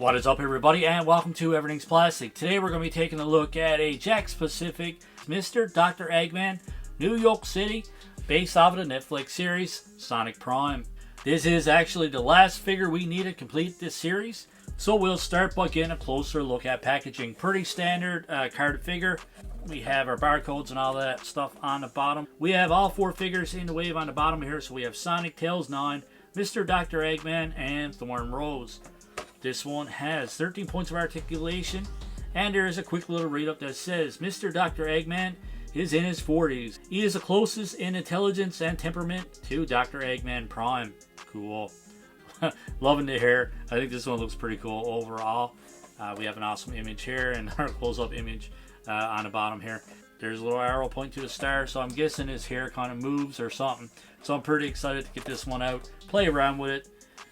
What is up, everybody, and welcome to Everything's Plastic. Today we're going to be taking a look at a Jakks Pacific Mr. Dr. Eggman, New York City, based off of the Netflix series Sonic Prime. This is actually the last figure we need to complete this series, so we'll start by getting a closer look at packaging. Pretty standard carded figure. We have our barcodes and all that stuff on the bottom. We have all four figures in the wave on the bottom here, so we have Sonic, Tails 9, Mr. Dr. Eggman, and Thorn Rose. This one has 13 points of articulation, and there is a quick little read-up that says, Mr. Dr. Eggman is in his 40s. He is the closest in intelligence and temperament to Dr. Eggman Prime. Cool. Loving the hair. I think this one looks pretty cool overall. We have an awesome image here, and our close-up image on the bottom here. There's a little arrow pointing to the star, so I'm guessing his hair kind of moves or something. So I'm pretty excited to get this one out, play around with it.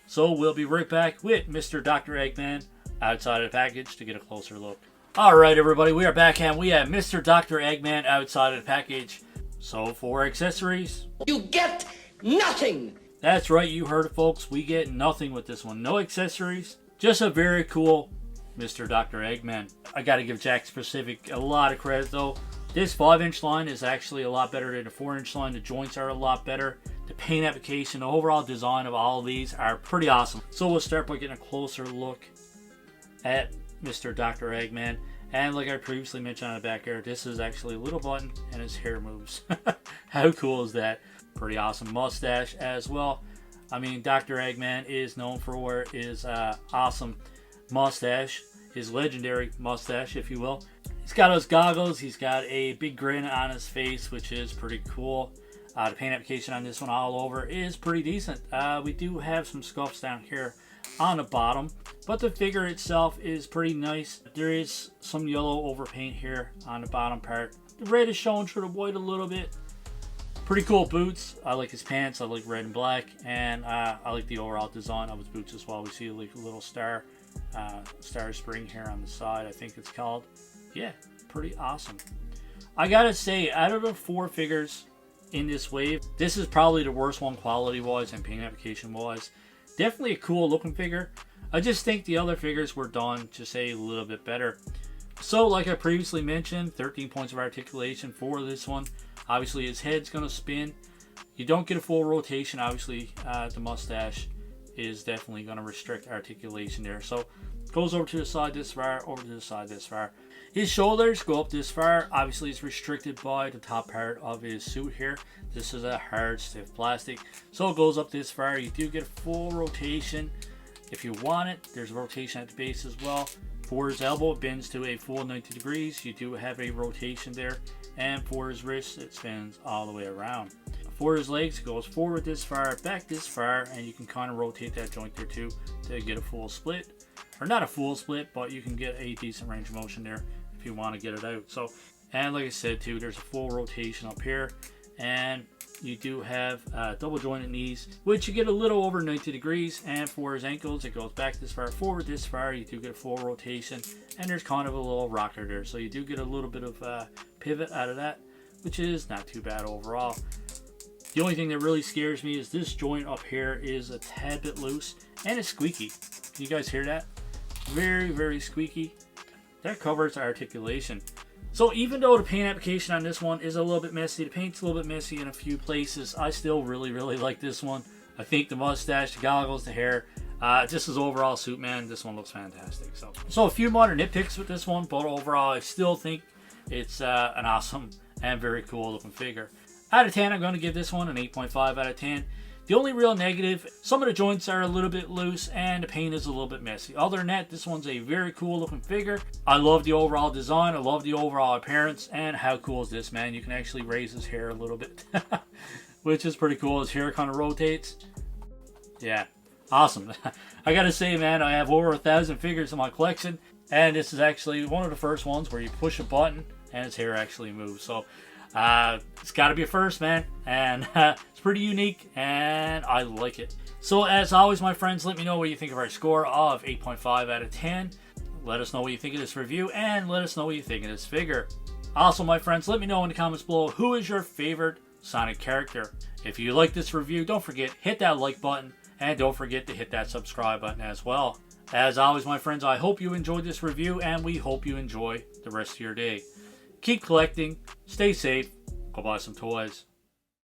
So we'll be right back with Mr. Dr. Eggman outside of the package to get a closer look. Alright, everybody, we are back and we have Mr. Dr. Eggman outside of the package. So for accessories, you get nothing! That's right, you heard it, folks. We get nothing with this one. No accessories, just a very cool Mr. Dr. Eggman. I gotta give Jakks Pacific a lot of credit though. This 5-inch line is actually a lot better than the 4-inch line. The joints are a lot better. The paint application, the overall design of all of these are pretty awesome. So we'll start by getting a closer look at Mr. Dr. Eggman. And like I previously mentioned on the back here, this is actually a little button and his hair moves. How cool is that? Pretty awesome mustache as well. I mean, Dr. Eggman is known for his awesome mustache, his legendary mustache, if you will. He's got his goggles, he's got a big grin on his face, which is pretty cool. The paint application on this one all over is pretty decent. We do have some scuffs down here on the bottom, but the figure itself is pretty nice. There is some yellow overpaint here on the bottom part. The red is showing through the white a little bit. Pretty cool boots. I like his pants, I like red and black, and I like the overall design of his boots as well. We see like a little star spring here on the side, I think it's called. Yeah, pretty awesome. I gotta say, out of the four figures in this wave, this is probably the worst one quality wise and paint application wise. Definitely a cool looking figure. I just think the other figures were done just a little bit better. So like I previously mentioned, 13 points of articulation for this one. Obviously his head's gonna spin. You don't get a full rotation. Obviously the mustache is definitely gonna restrict articulation there. So it goes over to the side this far, over to the side this far. His shoulders go up this far. Obviously it's restricted by the top part of his suit here. This is a hard, stiff plastic, so it goes up this far. You do get a full rotation if you want it. There's a rotation at the base as well. For his elbow, it bends to a full 90 degrees. You do have a rotation there. And for his wrist, it spins all the way around. For his legs, it goes forward this far, back this far, and you can kind of rotate that joint there too to get a full split. Or not a full split, but you can get a decent range of motion there if you want to get it out. So, and like I said too, there's a full rotation up here, and you do have double jointed knees, which you get a little over 90 degrees. And for his ankles, it goes back this far, forward this far. You do get a full rotation, and there's kind of a little rocker there, so you do get a little bit of pivot out of that, which is not too bad overall. The only thing that really scares me is this joint up here is a tad bit loose, and it's squeaky. Can you guys hear that? Very, very squeaky. That covers the articulation. So even though the paint application on this one is a little bit messy, the paint's a little bit messy in a few places, I still really, really like this one. I think the mustache, the goggles, the hair, just his overall suit, man, this one looks fantastic. So a few minor nitpicks with this one, but overall I still think it's an awesome and very cool looking figure. Out of 10, I'm going to give this one an 8.5 out of 10. The only real negative, some of the joints are a little bit loose and the paint is a little bit messy. Other than that, this one's a very cool looking figure. I love the overall design. I love the overall appearance. And how cool is this, man? You can actually raise his hair a little bit, which is pretty cool. His hair kind of rotates. Yeah, awesome. I gotta say, man, I have over 1,000 figures in my collection. And this is actually one of the first ones where you push a button and his hair actually moves. So it's got to be a first, man, and it's pretty unique, and I like it. So as always, my friends, let me know what you think of our score of 8.5 out of 10. Let us know what you think of this review, and let us know what you think of this figure. Also, my friends, let me know in the comments below who is your favorite Sonic character. If you like this review, don't forget, hit that like button, and don't forget to hit that subscribe button as well. As always, my friends, I hope you enjoyed this review, and we hope you enjoy the rest of your day. Keep collecting, stay safe, go buy some toys.